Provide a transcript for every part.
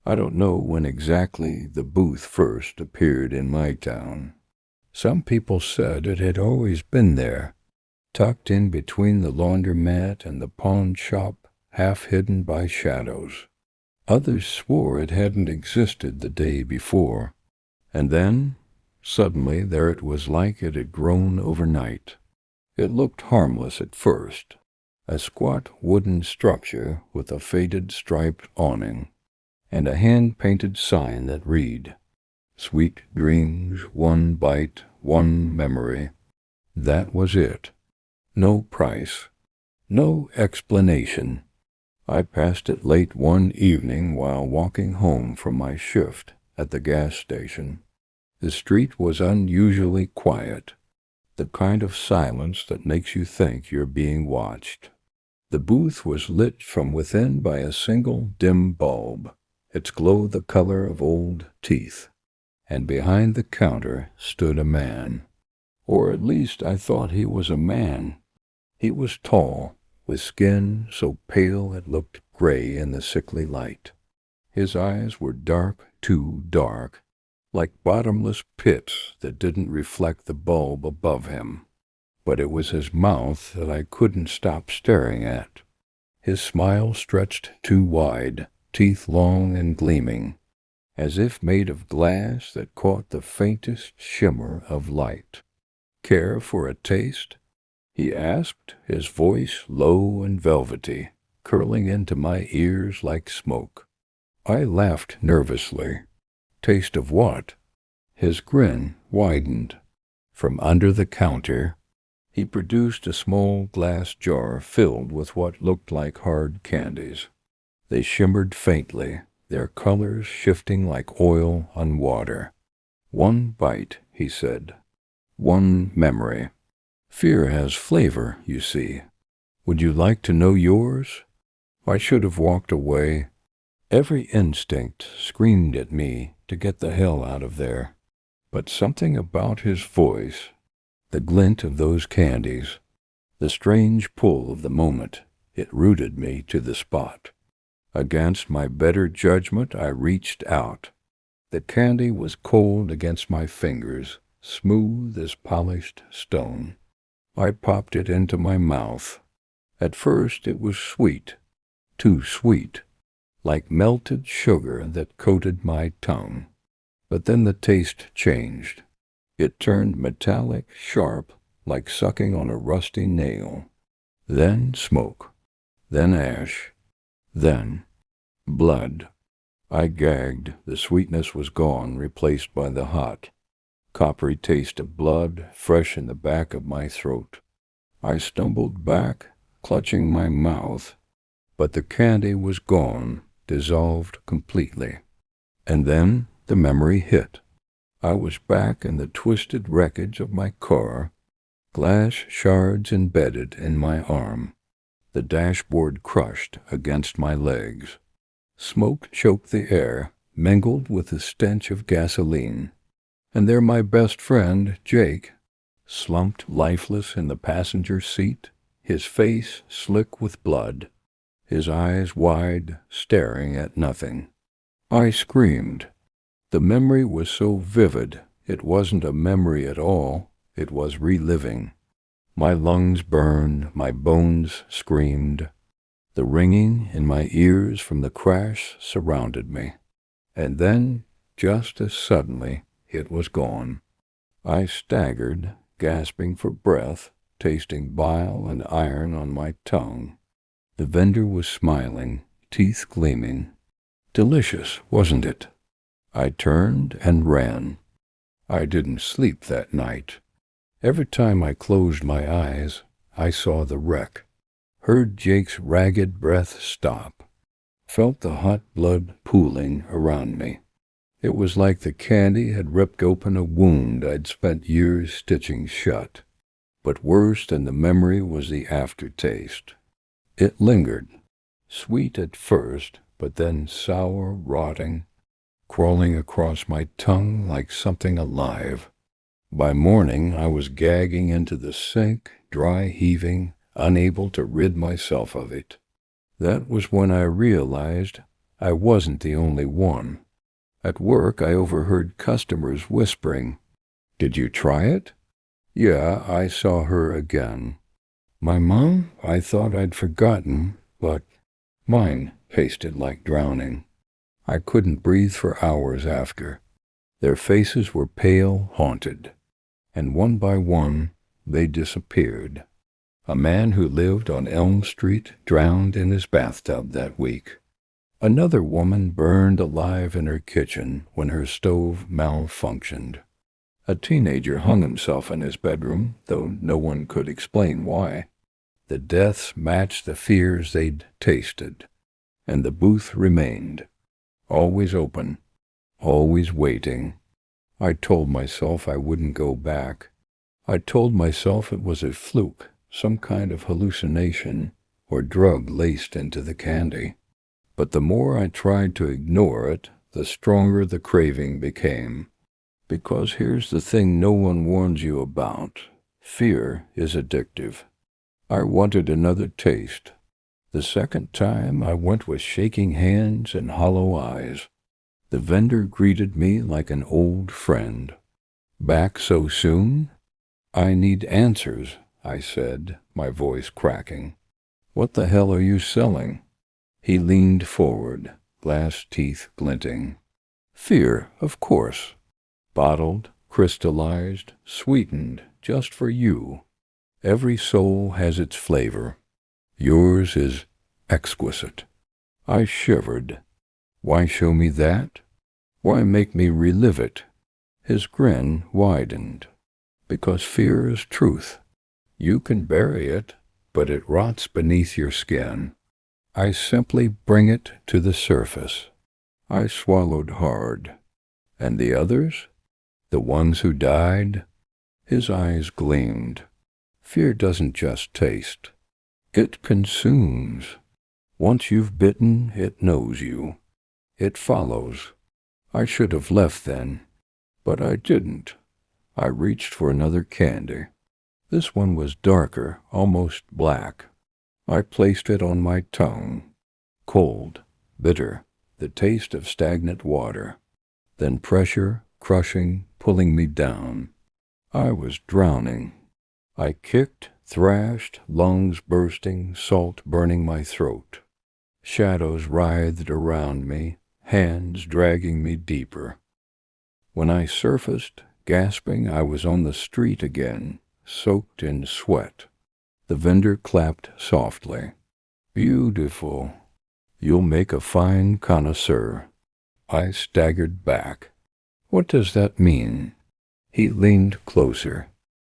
I don't know when exactly the booth first appeared in my town. Some people said it had always been there, tucked in between the laundromat and the pawn shop, half hidden by shadows. Others swore it hadn't existed the day before. And then, suddenly, there it was like it had grown overnight. It looked harmless at first, a squat wooden structure with a faded striped awning, and a hand-painted sign that read, "Sweet dreams, one bite, one memory." That was it. No price. No explanation. I passed it late one evening while walking home from my shift at the gas station. The street was unusually quiet, the kind of silence that makes you think you're being watched. The booth was lit from within by a single dim bulb, its glow the color of old teeth, and behind the counter stood a man. Or at least I thought he was a man. He was tall, with skin so pale it looked gray in the sickly light. His eyes were dark, too dark, like bottomless pits that didn't reflect the bulb above him. But it was his mouth that I couldn't stop staring at. His smile stretched too wide, teeth long and gleaming, as if made of glass that caught the faintest shimmer of light. "Care for a taste?" he asked, his voice low and velvety, curling into my ears like smoke. I laughed nervously. "Taste of what?" His grin widened. From under the counter, he produced a small glass jar filled with what looked like hard candies. They shimmered faintly, their colors shifting like oil on water. "One bite," he said. "One memory. Fear has flavor, you see. Would you like to know yours?" I should have walked away. Every instinct screamed at me to get the hell out of there. But something about his voice, the glint of those candies, the strange pull of the moment, it rooted me to the spot. Against my better judgment, I reached out. The candy was cold against my fingers, smooth as polished stone. I popped it into my mouth. At first it was sweet, too sweet, like melted sugar that coated my tongue. But then the taste changed. It turned metallic, sharp, like sucking on a rusty nail. Then smoke. Then ash. Then blood. I gagged. The sweetness was gone, replaced by the hot, coppery taste of blood, fresh in the back of my throat. I stumbled back, clutching my mouth, but the candy was gone, dissolved completely. And then the memory hit. I was back in the twisted wreckage of my car, glass shards embedded in my arm, the dashboard crushed against my legs. Smoke choked the air, mingled with the stench of gasoline. And there my best friend, Jake, slumped lifeless in the passenger seat, his face slick with blood, his eyes wide, staring at nothing. I screamed. The memory was so vivid, it wasn't a memory at all, it was reliving. My lungs burned, my bones screamed. The ringing in my ears from the crash surrounded me. And then, just as suddenly, it was gone. I staggered, gasping for breath, tasting bile and iron on my tongue. The vendor was smiling, teeth gleaming. Delicious, wasn't it? I turned and ran. I didn't sleep that night. Every time I closed my eyes, I saw the wreck, heard Jake's ragged breath stop, felt the hot blood pooling around me. It was like the candy had ripped open a wound I'd spent years stitching shut. But worse than the memory was the aftertaste. It lingered, sweet at first, but then sour, rotting, crawling across my tongue like something alive. By morning I was gagging into the sink, dry heaving, unable to rid myself of it. That was when I realized I wasn't the only one. At work, I overheard customers whispering, "Did you try it?" Yeah, I saw her again. My mom? I thought I'd forgotten, but mine tasted like drowning. I couldn't breathe for hours after. Their faces were pale, haunted, and one by one they disappeared. A man who lived on Elm Street drowned in his bathtub that week. Another woman burned alive in her kitchen when her stove malfunctioned. A teenager hung himself in his bedroom, though no one could explain why. The deaths matched the fears they'd tasted, and the booth remained, always open, always waiting. I told myself I wouldn't go back. I told myself it was a fluke, some kind of hallucination or drug laced into the candy. But the more I tried to ignore it, the stronger the craving became. Because here's the thing no one warns you about. Fear is addictive. I wanted another taste. The second time I went with shaking hands and hollow eyes. The vendor greeted me like an old friend. "Back so soon?" "I need answers," I said, my voice cracking. "What the hell are you selling?" He leaned forward, glass teeth glinting. "Fear, of course. Bottled, crystallized, sweetened, just for you. Every soul has its flavor. Yours is exquisite." I shivered. Why show me that? Why make me relive it? His grin widened. Because fear is truth. You can bury it, but it rots beneath your skin. I simply bring it to the surface. I swallowed hard. And the others? The ones who died? His eyes gleamed. Fear doesn't just taste. It consumes. Once you've bitten, it knows you. It follows. I should have left then, but I didn't. I reached for another candy. This one was darker, almost black. I placed it on my tongue. Cold, bitter, the taste of stagnant water. Then pressure, crushing, pulling me down. I was drowning. I kicked, thrashed, lungs bursting, salt burning my throat. Shadows writhed around me, hands dragging me deeper. When I surfaced, gasping, I was on the street again, soaked in sweat. The vendor clapped softly. "Beautiful. You'll make a fine connoisseur." I staggered back. "What does that mean?" He leaned closer.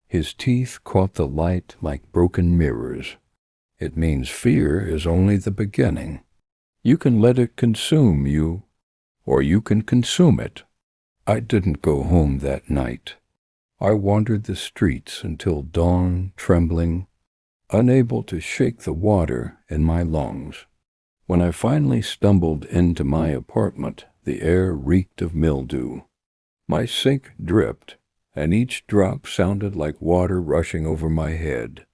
His teeth caught the light like broken mirrors. "It means fear is only the beginning. You can let it consume you, or you can consume it." I didn't go home that night. I wandered the streets until dawn, trembling, unable to shake the water in my lungs. When I finally stumbled into my apartment, the air reeked of mildew. My sink dripped, and each drop sounded like water rushing over my head.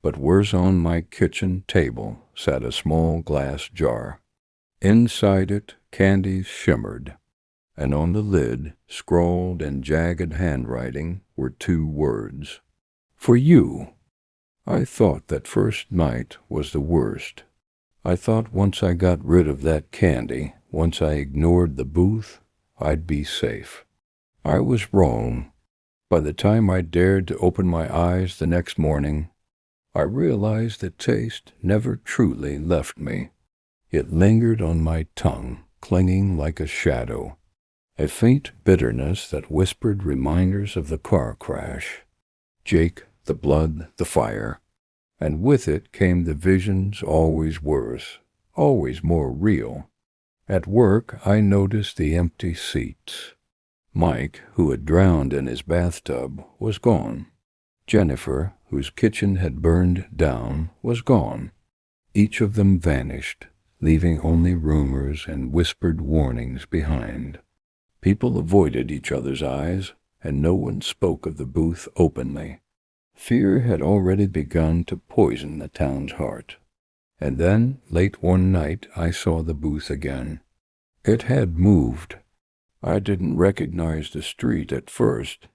But worse, on my kitchen table sat a small glass jar. Inside it, candies shimmered, and on the lid, scrawled in jagged handwriting, were 2 words. "For you." I thought that first night was the worst. I thought once I got rid of that candy, once I ignored the booth, I'd be safe. I was wrong. By the time I dared to open my eyes the next morning, I realized the taste never truly left me. It lingered on my tongue, clinging like a shadow, a faint bitterness that whispered reminders of the car crash, Jake, the blood, the fire, and with it came the visions always worse, always more real. At work, I noticed the empty seats. Mike, who had drowned in his bathtub, was gone. Jennifer, whose kitchen had burned down, was gone. Each of them vanished, leaving only rumors and whispered warnings behind. People avoided each other's eyes, and no one spoke of the booth openly. Fear had already begun to poison the town's heart. And then, late one night, I saw the booth again. It had moved. I didn't recognize the street at first.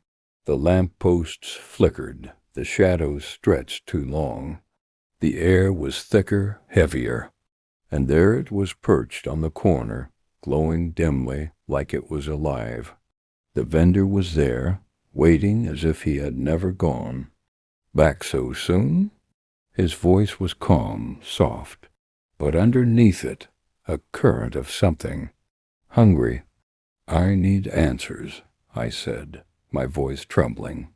The lamp-posts flickered, the shadows stretched too long. The air was thicker, heavier, and there it was perched on the corner, glowing dimly like it was alive. The vendor was there, waiting as if he had never gone. Back so soon? His voice was calm, soft, but underneath it, a current of something. Hungry. I need answers, I said, my voice trembling.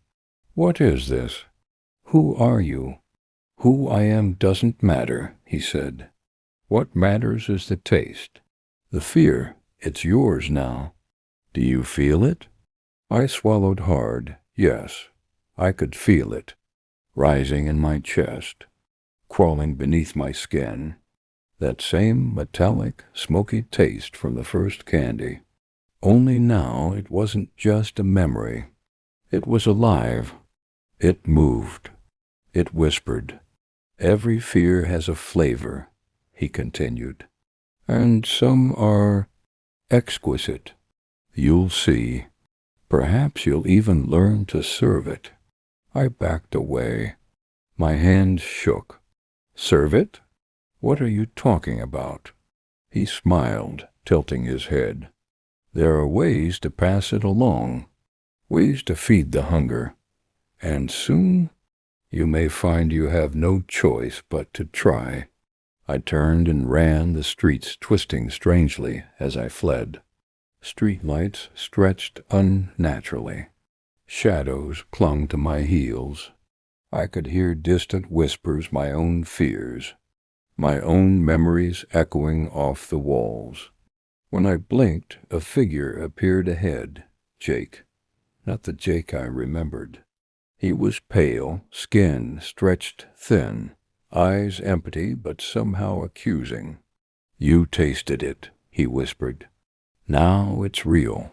What is this? Who are you? Who I am doesn't matter, he said. What matters is the taste. The fear, it's yours now. Do you feel it? I swallowed hard, yes. I could feel it, rising in my chest, crawling beneath my skin. That same metallic, smoky taste from the first candy. Only now it wasn't just a memory. It was alive. It moved. It whispered. Every fear has a flavor, he continued, and some are exquisite. You'll see. Perhaps you'll even learn to serve it. I backed away. My hands shook. Serve it? What are you talking about? He smiled, tilting his head. There are ways to pass it along, ways to feed the hunger, and soon you may find you have no choice but to try. I turned and ran, the streets twisting strangely as I fled. Street lights stretched unnaturally. Shadows clung to my heels. I could hear distant whispers, my own fears, my own memories echoing off the walls. When I blinked, a figure appeared ahead. Jake. Not the Jake I remembered. He was pale, skin stretched thin, eyes empty but somehow accusing. You tasted it, he whispered. Now it's real.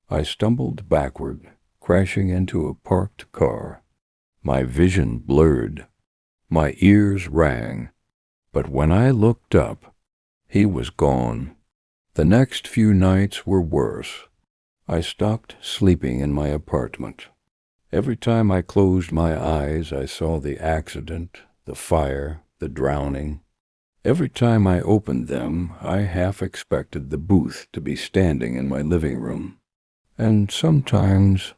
I stumbled backward, crashing into a parked car. My vision blurred. My ears rang. But when I looked up, he was gone. The next few nights were worse. I stopped sleeping in my apartment. Every time I closed my eyes, I saw the accident, the fire, the drowning. Every time I opened them, I half expected the booth to be standing in my living room. And sometimes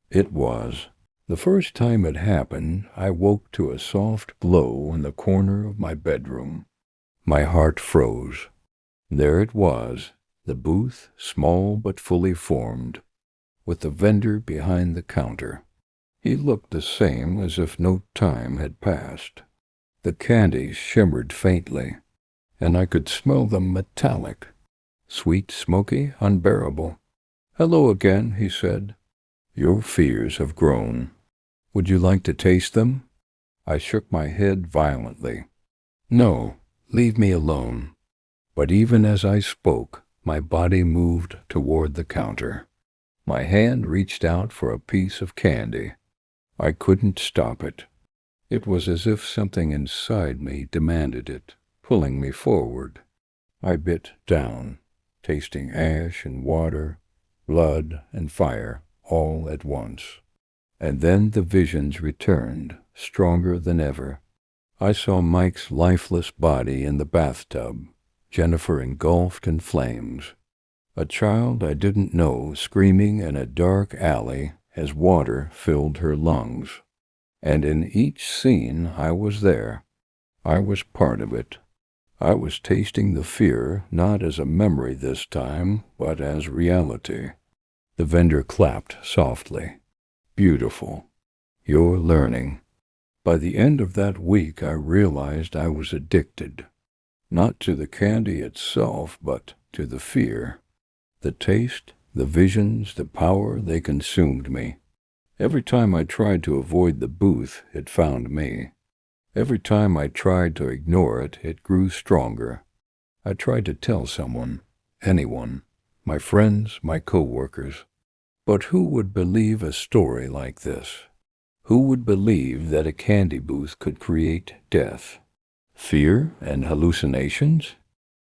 it was. The first time it happened, I woke to a soft glow in the corner of my bedroom. My heart froze. There it was, the booth, small but fully formed, with the vendor behind the counter. He looked the same as if no time had passed. The candies shimmered faintly, and I could smell them metallic, sweet, smoky, unbearable. Hello again, he said. Your fears have grown. Would you like to taste them? I shook my head violently. No, leave me alone. But even as I spoke, my body moved toward the counter. My hand reached out for a piece of candy. I couldn't stop it. It was as if something inside me demanded it, pulling me forward. I bit down, tasting ash and water, blood and fire, all at once. And then the visions returned, stronger than ever. I saw Mike's lifeless body in the bathtub, Jennifer engulfed in flames. A child I didn't know screaming in a dark alley as water filled her lungs. And in each scene I was there. I was part of it. I was tasting the fear not as a memory this time, but as reality. The vendor clapped softly. Beautiful. You're learning. By the end of that week I realized I was addicted. Not to the candy itself, but to the fear. The taste, the visions, the power, they consumed me. Every time I tried to avoid the booth, it found me. Every time I tried to ignore it, it grew stronger. I tried to tell someone, anyone, my friends, my co-workers. But who would believe a story like this? Who would believe that a candy booth could create death, fear, and hallucinations?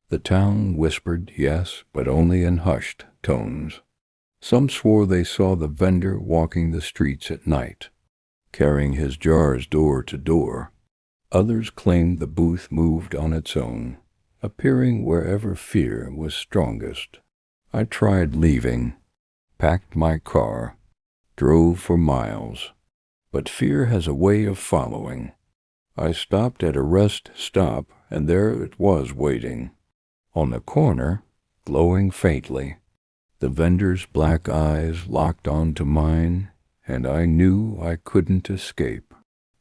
The town whispered yes, but only in hushed tones. Some swore they saw the vendor walking the streets at night, carrying his jars door to door. Others claimed the booth moved on its own, appearing wherever fear was strongest. I tried leaving, packed my car, drove for miles, but fear has a way of following. I stopped at a rest stop, and there it was waiting. On the corner, glowing faintly, the vendor's black eyes locked onto mine, and I knew I couldn't escape.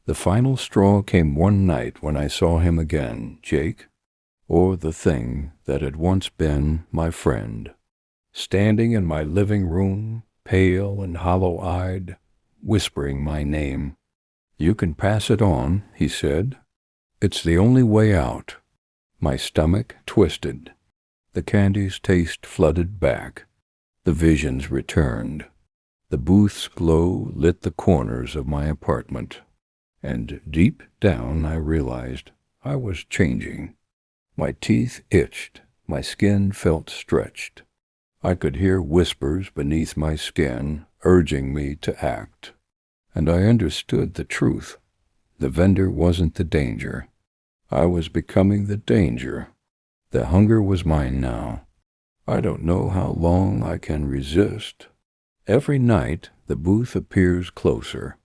The final straw came one night when I saw him again, Jake, or the thing that had once been my friend, standing in my living room, pale and hollow-eyed, whispering my name. "You can pass it on," he said. "It's the only way out." My stomach twisted. The candy's taste flooded back. The visions returned. The booth's glow lit the corners of my apartment, and deep down I realized I was changing. My teeth itched, my skin felt stretched. I could hear whispers beneath my skin urging me to act, and I understood the truth. The vendor wasn't the danger. I was becoming the danger. The hunger was mine now. I don't know how long I can resist. Every night the booth appears closer.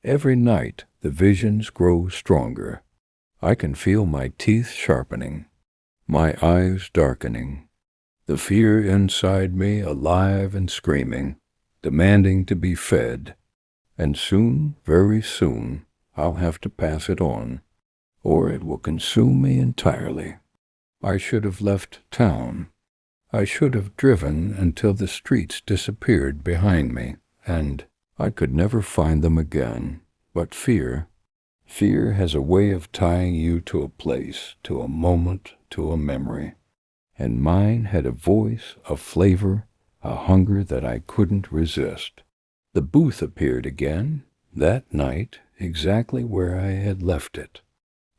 Every night the visions grow stronger. I can feel my teeth sharpening, my eyes darkening, the fear inside me alive and screaming, demanding to be fed. And soon, very soon, I'll have to pass it on, or it will consume me entirely. I should have left town. I should have driven until the streets disappeared behind me, and I could never find them again. But fear has a way of tying you to a place, to a moment, to a memory. And mine had a voice, a flavor, a hunger that I couldn't resist. The booth appeared again, that night, exactly where I had left it.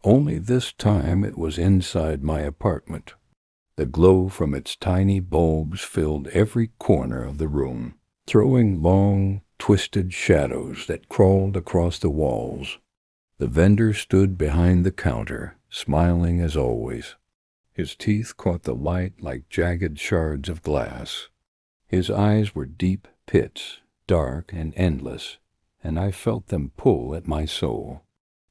Only this time it was inside my apartment. The glow from its tiny bulbs filled every corner of the room, throwing long, twisted shadows that crawled across the walls. The vendor stood behind the counter, smiling as always. His teeth caught the light like jagged shards of glass. His eyes were deep pits, dark and endless, and I felt them pull at my soul.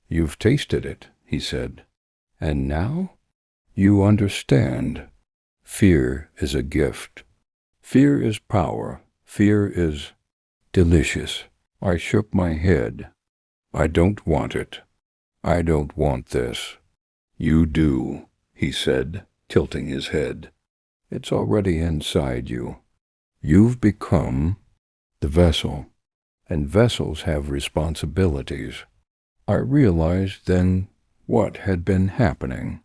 "You've tasted it," he said, "and now you understand. Fear is a gift. Fear is power. Fear is delicious." I shook my head. "I don't want it. I don't want this." "You do," he said, tilting his head. "It's already inside you. You've become the vessel, and vessels have responsibilities." I realized then what had been happening.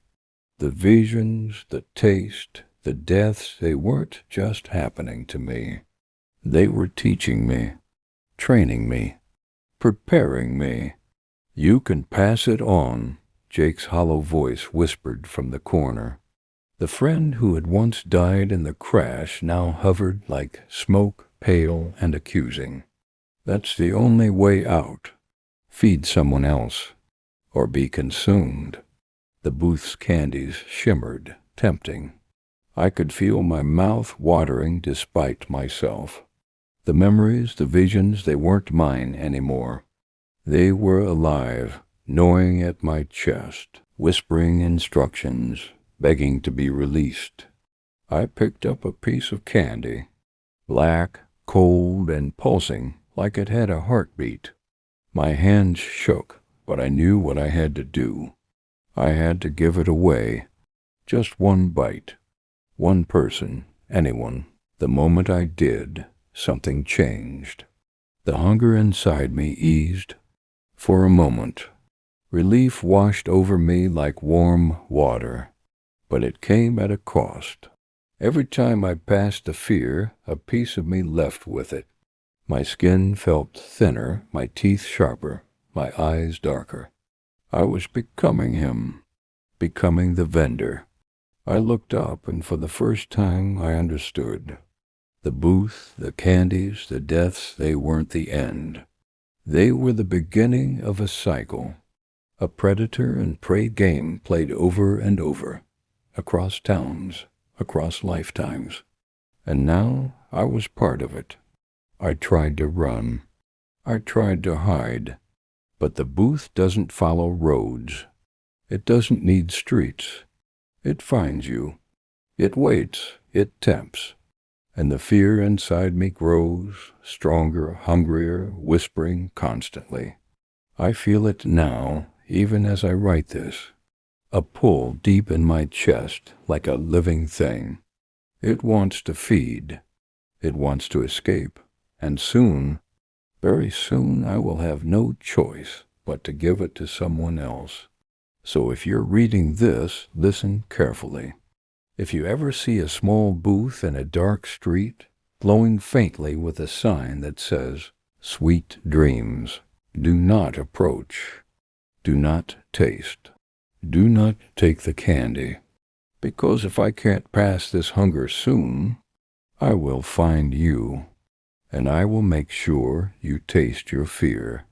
The visions, the taste, the deaths, they weren't just happening to me. They were teaching me, training me, preparing me. "You can pass it on," Jake's hollow voice whispered from the corner. The friend who had once died in the crash now hovered like smoke, pale and accusing. "That's the only way out. Feed someone else, or be consumed." The booth's candies shimmered, tempting. I could feel my mouth watering despite myself. The memories, the visions, they weren't mine anymore. They were alive, gnawing at my chest, whispering instructions, begging to be released. I picked up a piece of candy, black, cold, and pulsing like it had a heartbeat. My hands shook, but I knew what I had to do. I had to give it away. Just one bite. One person, anyone. The moment I did, something changed. The hunger inside me eased. For a moment, relief washed over me like warm water. But it came at a cost. Every time I passed the fear, a piece of me left with it. My skin felt thinner, my teeth sharper, my eyes darker. I was becoming him, becoming the vendor. I looked up, and for the first time I understood. The booth, the candies, the deaths, they weren't the end. They were the beginning of a cycle, a predator and prey game played over and over, across towns, across lifetimes. And now I was part of it. I tried to run. I tried to hide. But the booth doesn't follow roads. It doesn't need streets. It finds you. It waits. It tempts. And the fear inside me grows, stronger, hungrier, whispering constantly. I feel it now, even as I write this. A pull deep in my chest, like a living thing. It wants to feed. It wants to escape. And soon, very soon, I will have no choice but to give it to someone else. So if you're reading this, listen carefully. If you ever see a small booth in a dark street, glowing faintly with a sign that says, "Sweet Dreams," do not approach. Do not taste. Do not take the candy. Because if I can't pass this hunger soon, I will find you, and I will make sure you taste your fear.